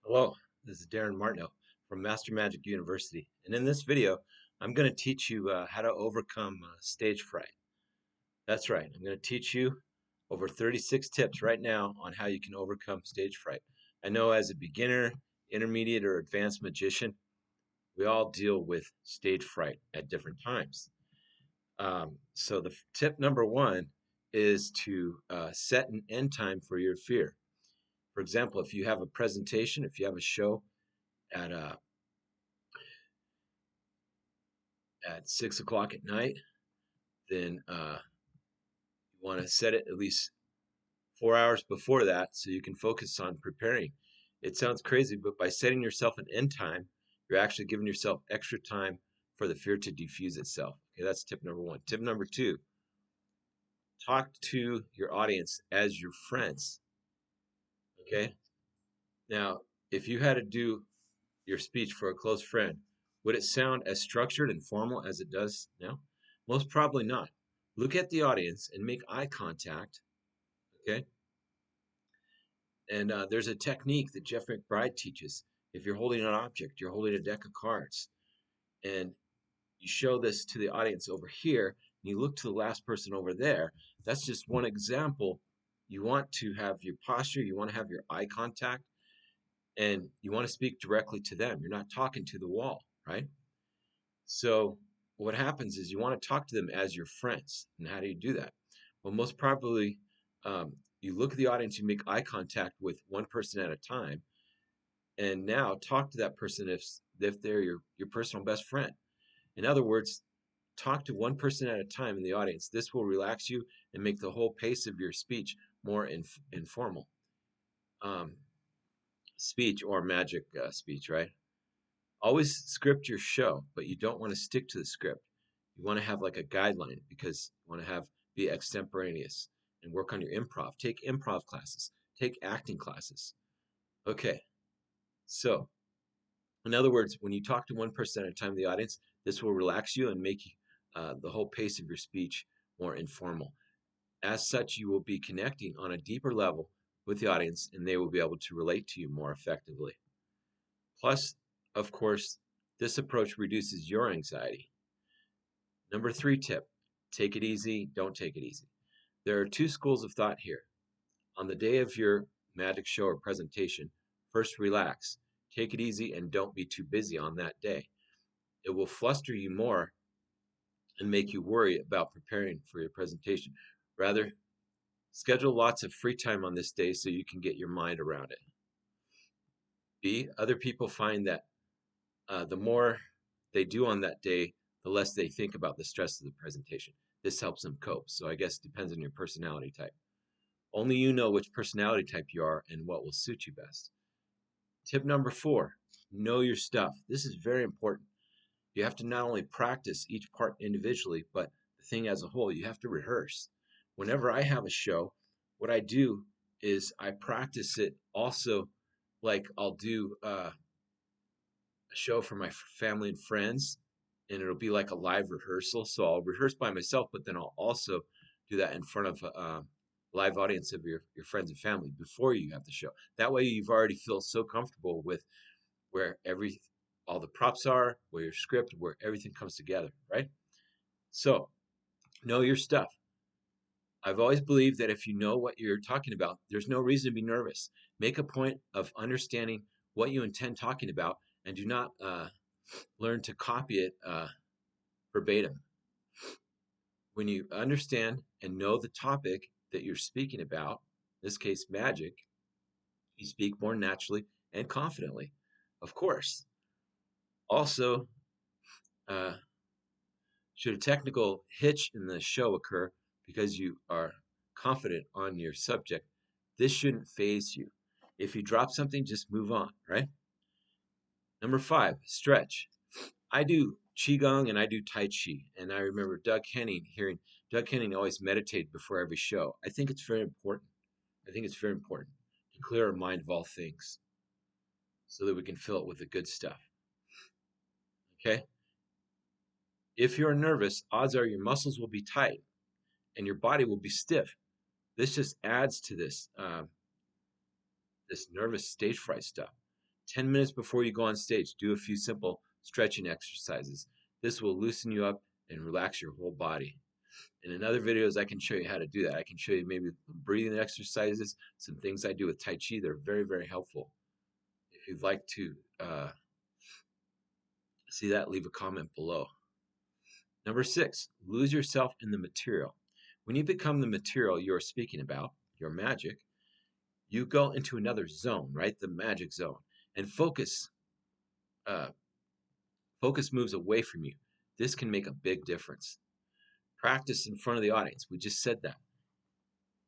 Hello, this is Darin Martineau from Master Magic University, and in this video, I'm going to teach you how to overcome stage fright. That's right, I'm going to teach you over 36 tips right now on how you can overcome stage fright. I know as a beginner, intermediate, or advanced magician, we all deal with stage fright at different times. So the tip number one is to set an end time for your fear. For example, if you have a presentation, if you have a show at 6 o'clock at night, then you want to set it at least 4 hours before that so you can focus on preparing. It sounds crazy, but by setting yourself an end time, you're actually giving yourself extra time for the fear to diffuse itself. Okay, that's tip number one. Tip number two, talk to your audience as your friends. Okay, now if you had to do your speech for a close friend, would it sound as structured and formal as it does now? Most probably not. Look at the audience and make eye contact. Okay. And there's a technique that Jeff McBride teaches. If you're holding an object, you're holding a deck of cards, and you show this to the audience over here, and you look to the last person over there. That's just one example. You want to have your posture, you want to have your eye contact, and you want to speak directly to them. You're not talking to the wall, right? So what happens is you want to talk to them as your friends. And how do you do that? Well, most probably you look at the audience, you make eye contact with one person at a time, and now talk to that person if they're your personal best friend. In other words, talk to one person at a time in the audience. This will relax you and make the whole pace of your speech more informal. Um, Speech or magic speech, right? Always script your show, but you don't want to stick to the script. You want to have like a guideline because you want to have be extemporaneous and work on your improv. Take improv classes, take acting classes. Okay, so in other words, when you talk to one person at a time in the audience, this will relax you and make the whole pace of your speech more informal. As such, you will be connecting on a deeper level with the audience and they will be able to relate to you more effectively. Plus, of course, this approach reduces your anxiety. Number three tip, take it easy, don't take it easy. There are two schools of thought here. On the day of your magic show or presentation, first relax, take it easy, and don't be too busy on that day. It will fluster you more and make you worry about preparing for your presentation. Rather, schedule lots of free time on this day so you can get your mind around it. B, other people find that the more they do on that day, the less they think about the stress of the presentation. This helps them cope. So I guess it depends on your personality type. Only you know which personality type you are and what will suit you best. Tip number four, know your stuff. This is very important. You have to not only practice each part individually, but the thing as a whole. You have to rehearse. Whenever I have a show, what I do is I practice it also, like I'll do a show for my family and friends, and it'll be like a live rehearsal. So I'll rehearse by myself, but then I'll also do that in front of a live audience of your friends and family before you have the show. That way, you've already feel so comfortable with where all the props are, where your script, where everything comes together, right? So know your stuff. I've always believed that if you know what you're talking about, there's no reason to be nervous. Make a point of understanding what you intend talking about, and do not learn to copy it verbatim. When you understand and know the topic that you're speaking about, in this case magic, you speak more naturally and confidently. Of course. Also, uh, should a technical hitch in the show occur because you are confident on your subject, this shouldn't phase you. If you drop something, just move on, right? Number five, stretch. I do qigong and I do tai chi, and I remember hearing Doug Henning always meditated before every show. I think it's very important. I think it's very important to clear our mind of all things so that we can fill it with the good stuff. Okay? If you're nervous, odds are your muscles will be tight and your body will be stiff. This just adds to this nervous stage fright stuff. 10 minutes before you go on stage, do a few simple stretching exercises. This will loosen you up and relax your whole body. In other videos, I can show you how to do that. I can show you maybe breathing exercises, some things I do with Tai Chi. They're very, very helpful. If you'd like to see that, leave a comment below. Number 6, lose yourself in the material. When you become the material you're speaking about, your magic, you go into another zone, right? The magic zone. And focus moves away from you. This can make a big difference. Practice in front of the audience. We just said that.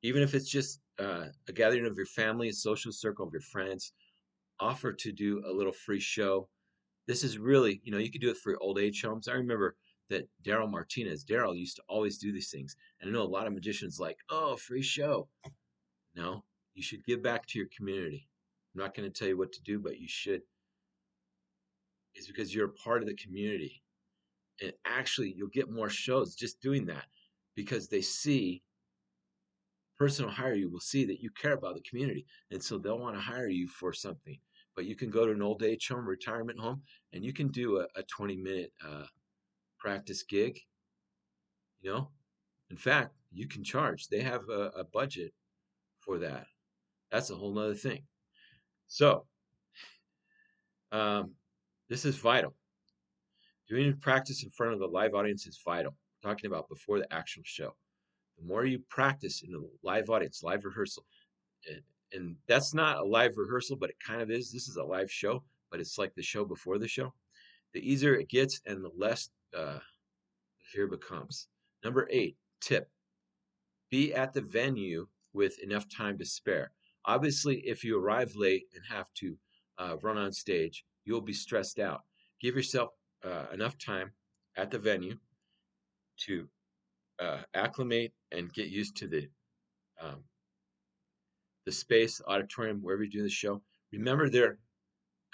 Even if it's just a gathering of your family, a social circle of your friends, offer to do a little free show. This is really, you could do it for your old age homes. I remember that Darin Martineau used to always do these things. And I know a lot of magicians like, oh, free show. No, you should give back to your community. I'm not going to tell you what to do, but you should. It's because you're a part of the community. And actually, you'll get more shows just doing that because they see, person will hire you will see that you care about the community. And so they'll want to hire you for something. But you can go to an old age home, retirement home, and you can do a 20-minute practice gig. In fact, you can charge. They have a budget for that. That's a whole nother thing. So, this is vital. Doing practice in front of the live audience is vital. I'm talking about before the actual show. The more you practice in the live audience, live rehearsal, and that's not a live rehearsal, but it kind of is. This is a live show, but it's like the show before the show. The easier it gets and the less the fear becomes. Number 8, tip. Be at the venue with enough time to spare. Obviously, if you arrive late and have to run on stage, you'll be stressed out. Give yourself enough time at the venue to acclimate and get used to the space, auditorium, wherever you're doing the show. Remember, there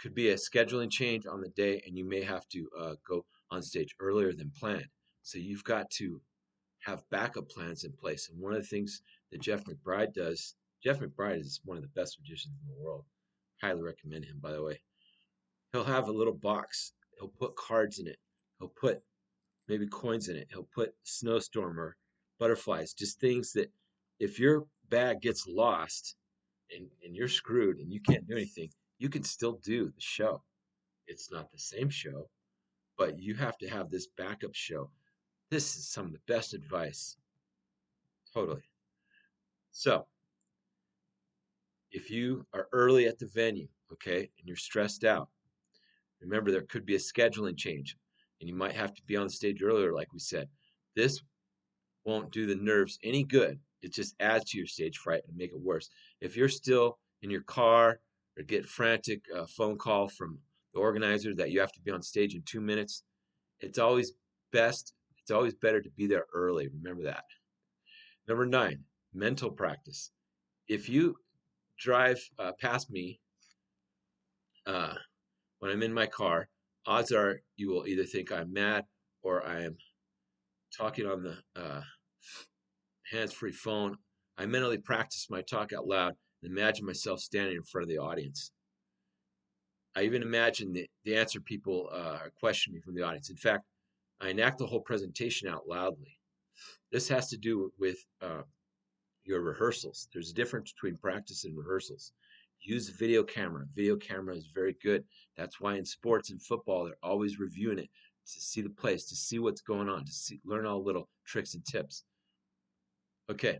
could be a scheduling change on the day, and you may have to go on stage earlier than planned. So you've got to have backup plans in place. And one of the things that Jeff McBride does, Jeff McBride is one of the best magicians in the world. Highly recommend him, by the way. He'll have a little box. He'll put cards in it. He'll put maybe coins in it. He'll put snowstorm or butterflies, just things that if your bag gets lost and you're screwed and you can't do anything, you can still do the show. It's not the same show, but you have to have this backup show. This is some of the best advice. Totally. So, if you are early at the venue, okay, and you're stressed out, remember there could be a scheduling change and you might have to be on the stage earlier, like we said. This won't do the nerves any good. It just adds to your stage fright and make it worse. If you're still in your car or get frantic phone call from the organizer that you have to be on stage in 2 minutes, it's always better to be there early. Remember that. Number 9, mental practice. If you drive past me when I'm in my car, odds are you will either think I'm mad or I am talking on the hands-free phone. I mentally practice my talk out loud and imagine myself standing in front of the audience. I even imagine the answer people are questioning me from the audience. In fact, I enact the whole presentation out loudly. This has to do with your rehearsals. There's a difference between practice and rehearsals. Use a video camera. Video camera is very good. That's why in sports and football, they're always reviewing it to see the plays, to see what's going on, to learn all the little tricks and tips. Okay,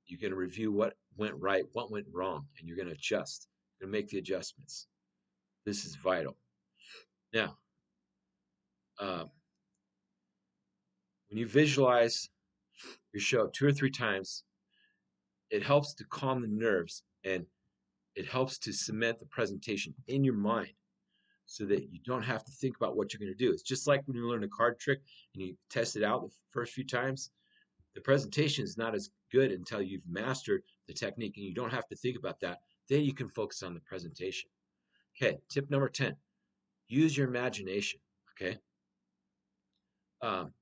you're going to review what went right, what went wrong, and you're going to adjust. You're going to make the adjustments. This is vital. Now, when you visualize your show 2 or 3 times, it helps to calm the nerves and it helps to cement the presentation in your mind so that you don't have to think about what you're going to do. It's just like when you learn a card trick and you test it out the first few times. The presentation is not as good until you've mastered the technique and you don't have to think about that. Then you can focus on the presentation. Okay, tip number 10, use your imagination, okay?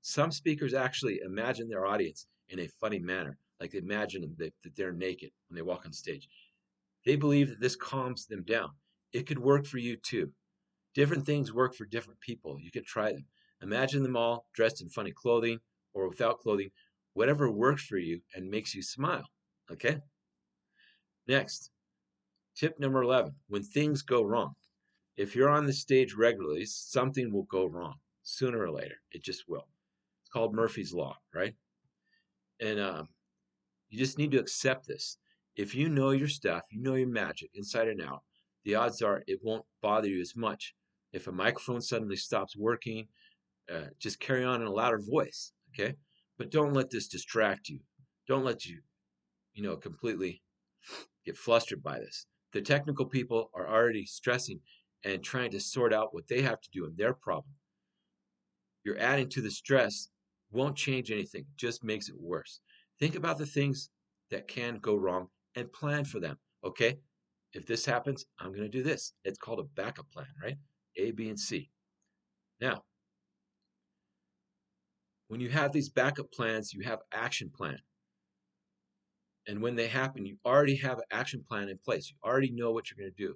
Some speakers actually imagine their audience in a funny manner, like they imagine that they're naked when they walk on stage. They believe that this calms them down. it could work for you too. Different things work for different people. You could try them. Imagine them all dressed in funny clothing or without clothing, whatever works for you and makes you smile. Okay? Next, tip number 11, when things go wrong. If you're on the stage regularly, something will go wrong sooner or later. It just will. It's called Murphy's Law, right? And you just need to accept this. If you know your stuff, you know your magic inside and out, the odds are it won't bother you as much. If a microphone suddenly stops working, just carry on in a louder voice, okay? But don't let this distract you. Don't let you, completely get flustered by this. The technical people are already stressing and trying to sort out what they have to do in their problem. You're adding to the stress, won't change anything, just makes it worse. Think about the things that can go wrong and plan for them, okay? If this happens, I'm going to do this. It's called a backup plan, right? A, B, and C. Now, when you have these backup plans, you have action plan. And when they happen, you already have an action plan in place. You already know what you're going to do.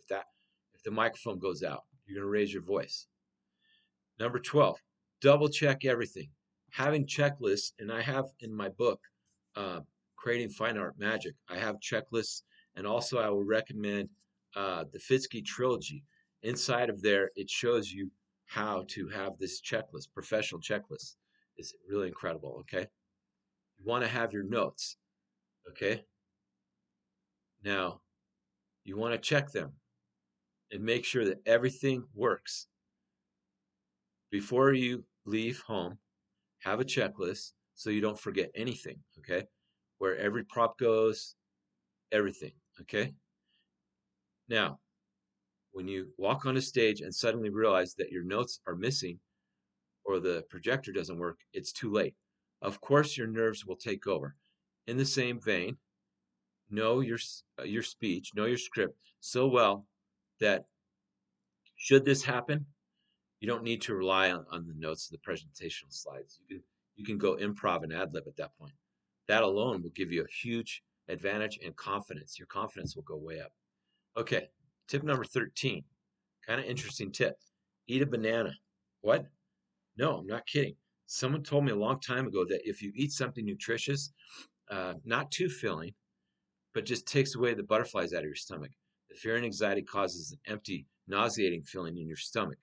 If the microphone goes out, you're going to raise your voice. Number 12, double check everything. Having checklists, and I have in my book, Creating Fine Art Magic, I have checklists, and also I will recommend the Fitzky Trilogy. Inside of there, it shows you how to have this checklist, professional checklist. It's really incredible, okay? You want to have your notes, okay? Now, you want to check them and make sure that everything works. Before you leave home, have a checklist so you don't forget anything, okay? Where every prop goes, everything, okay? Now, when you walk on a stage and suddenly realize that your notes are missing or the projector doesn't work, it's too late. Of course, your nerves will take over. In the same vein, know your speech, know your script so well that should this happen, you don't need to rely on the notes of the presentational slides. You can go improv and ad lib at that point. That alone will give you a huge advantage and confidence. Your confidence will go way up. Okay, tip number 13. Kind of interesting tip. Eat a banana. What? No, I'm not kidding. Someone told me a long time ago that if you eat something nutritious, not too filling, but just takes away the butterflies out of your stomach. The fear and anxiety causes an empty, nauseating feeling in your stomach.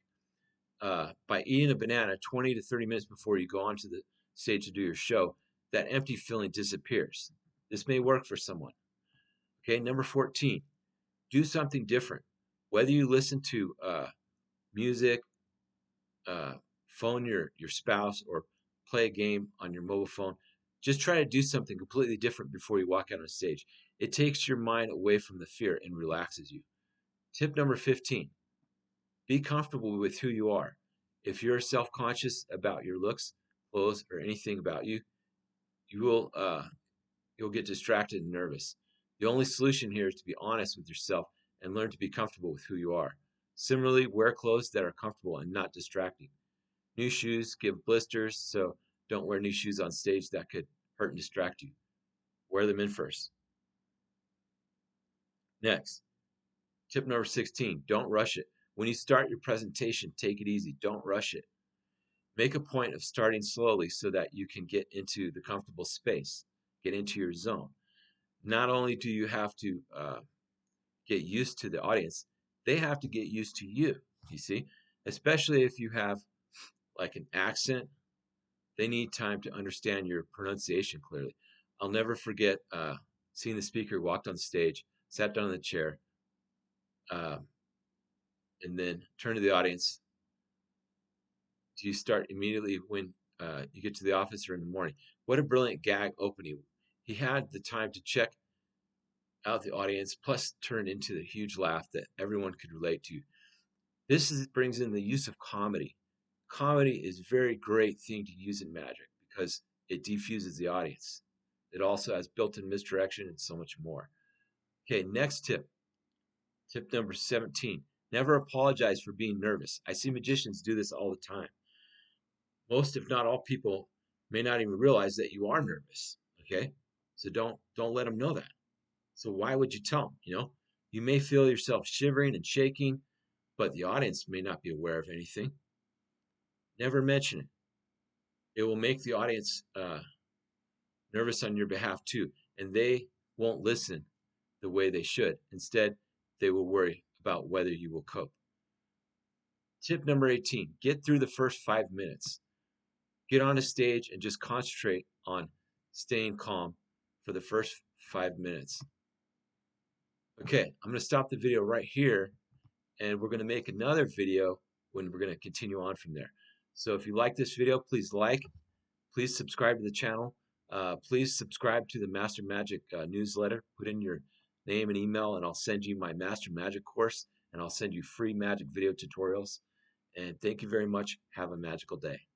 By eating a banana 20 to 30 minutes before you go onto the stage to do your show, that empty feeling disappears. This may work for someone. Okay, number 14, do something different. Whether you listen to music, uh, phone your spouse, or play a game on your mobile phone, just try to do something completely different before you walk out on stage. It takes your mind away from the fear and relaxes you. Tip number 15, be comfortable with who you are. If you're self-conscious about your looks, clothes, or anything about you, you will you'll get distracted and nervous. The only solution here is to be honest with yourself and learn to be comfortable with who you are. Similarly, wear clothes that are comfortable and not distracting. New shoes give blisters, so don't wear new shoes on stage that could hurt and distract you. Wear them in first. Next, tip number 16, don't rush it. When you start your presentation, take it easy. Don't rush it. Make a point of starting slowly so that you can get into the comfortable space, get into your zone. Not only do you have to get used to the audience, they have to get used to you, you see? Especially if you have like an accent, they need time to understand your pronunciation clearly. I'll never forget seeing the speaker walked on stage, sat down in the chair, uh, and then turned to the audience. Do you start immediately when you get to the office or in the morning? What a brilliant gag opening. He had the time to check out the audience, plus turn into the huge laugh that everyone could relate to. Brings in the use of comedy. Comedy is a very great thing to use in magic because it defuses the audience. It also has built-in misdirection and so much more. Okay, next tip. Tip number 17. Never apologize for being nervous. I see magicians do this all the time. Most, if not all, people may not even realize that you are nervous. Okay, so don't let them know that. So why would you tell them? You may feel yourself shivering and shaking, but the audience may not be aware of anything. Never mention it. It will make the audience nervous on your behalf too, and they won't listen the way they should. Instead, they will worry about whether you will cope. Tip number 18, get through the first 5 minutes. Get on a stage and just concentrate on staying calm for the first 5 minutes. Okay, I'm going to stop the video right here, and we're going to make another video when we're going to continue on from there. So if you like this video, please like, please subscribe to the channel. Please subscribe to the Master Magic newsletter. Put in your name and email, and I'll send you my Master Magic course, and I'll send you free magic video tutorials. And thank you very much. Have a magical day.